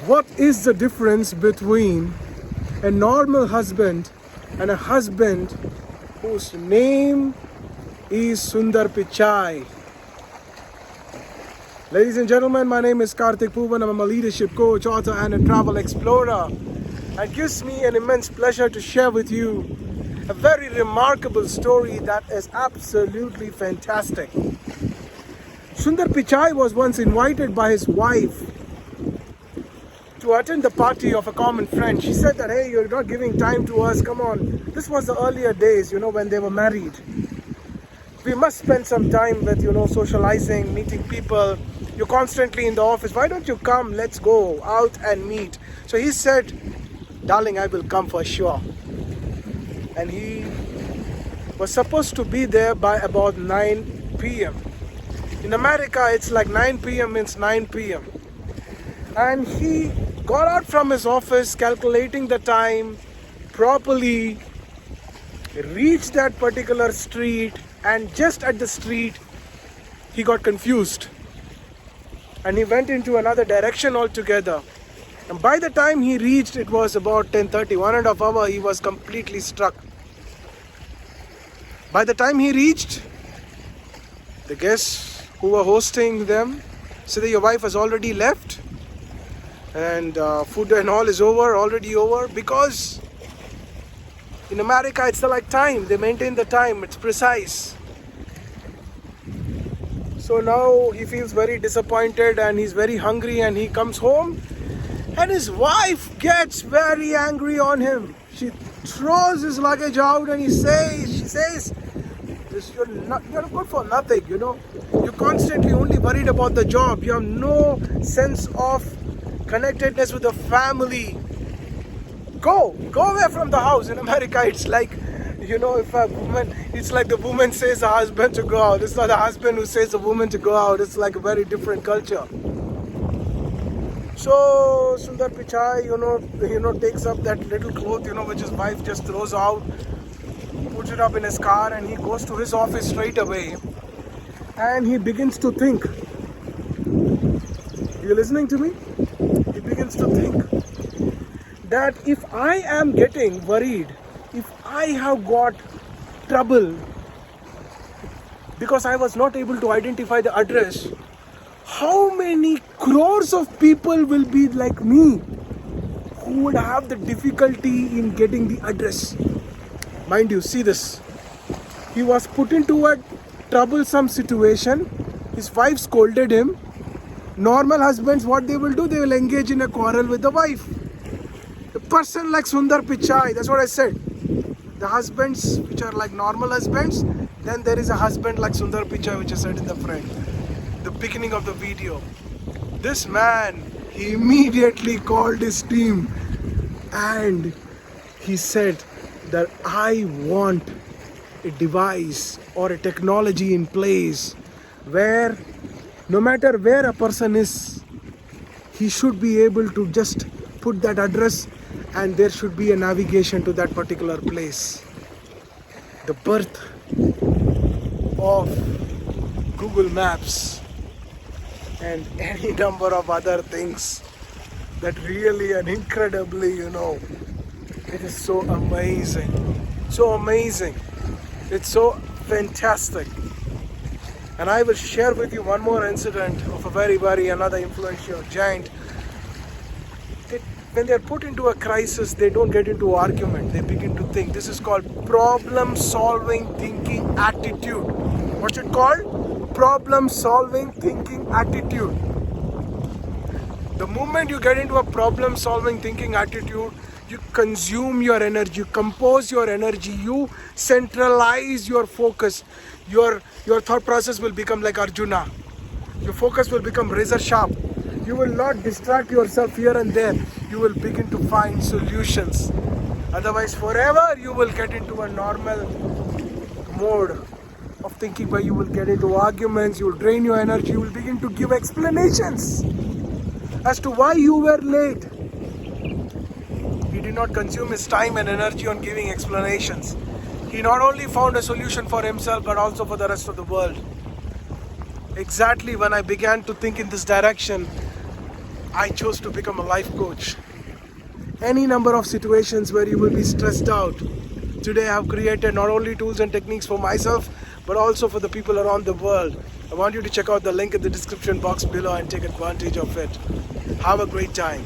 What is the difference between a normal husband and a husband whose name is Sundar Pichai? Ladies and gentlemen, my name is Karthik Poovan. I'm a leadership coach, author, and a travel explorer. It gives me an immense pleasure to share with you a very remarkable story that is absolutely fantastic. Sundar Pichai was once invited by his wife to attend the party of a common friend. She said that, hey, you're not giving time to us, come on. This was the earlier days, when they were married. We must spend some time with, socializing, meeting people. You're constantly in the office. Why don't you come? Let's go out and meet. So he said, darling, I will come for sure. And he was supposed to be there by about 9 p.m. In America, it's like 9 p.m. means 9 p.m. And he got out from his office, calculating the time properly, reached that particular street, and just at the street, he got confused. And he went into another direction altogether. And by the time he reached, it was about 10:30, 1.5 hours, he was completely struck. By the time he reached, the guests who were hosting them said that your wife has already left and food and all is already over, because in America it's like time, they maintain the time, it's precise. So now he feels very disappointed and he's very hungry, and he comes home and his wife gets very angry on him. She throws his luggage out and she says, you're good for nothing, You're constantly only worried about the job. You have no sense of connectedness with the family. Go away from the house. In America, it's like, if a woman, it's like the woman says the husband to go out. It's not the husband who says the woman to go out. It's like a very different culture. So Sundar Pichai, takes up that little cloth, which his wife just throws out, puts it up in his car, and he goes to his office straight away. And he begins to think. You're listening to me? He begins to think that if I am getting worried, if I have got trouble because I was not able to identify the address, how many crores of people will be like me who would have the difficulty in getting the address? Mind you, see this. He was put into a troublesome situation. His wife scolded him. Normal husbands, what they will do, they will engage in a quarrel with the wife. A person like Sundar Pichai, that's what I said. The husbands which are like normal husbands, then there is a husband like Sundar Pichai, which I said in the front, the beginning of the video. This man, he immediately called his team and he said that I want a device or a technology in place where no matter where a person is, he should be able to just put that address and there should be a navigation to that particular place. The birth of Google Maps and any number of other things that really and incredibly, it is so amazing. So amazing. It's so fantastic. And I will share with you one more incident of a very another influential giant. When they're put into a crisis, they don't get into argument. They begin to think. This is called problem-solving thinking attitude. What's it called? Problem-solving thinking attitude. The moment you get into a problem-solving thinking attitude, you consume your energy, you compose your energy, you centralize your focus. Your thought process will become like Arjuna. Your focus will become razor sharp. You will not distract yourself here and there. You will begin to find solutions. Otherwise, forever you will get into a normal mode of thinking where you will get into arguments, you will drain your energy, you will begin to give explanations as to why you were late. He did not consume his time and energy on giving explanations. He not only found a solution for himself but also for the rest of the world. Exactly when I began to think in this direction, I chose to become a life coach. Any number of situations where you will be stressed out. Today I have created not only tools and techniques for myself, but also for the people around the world. I want you to check out the link in the description box below and take advantage of it. Have a great time.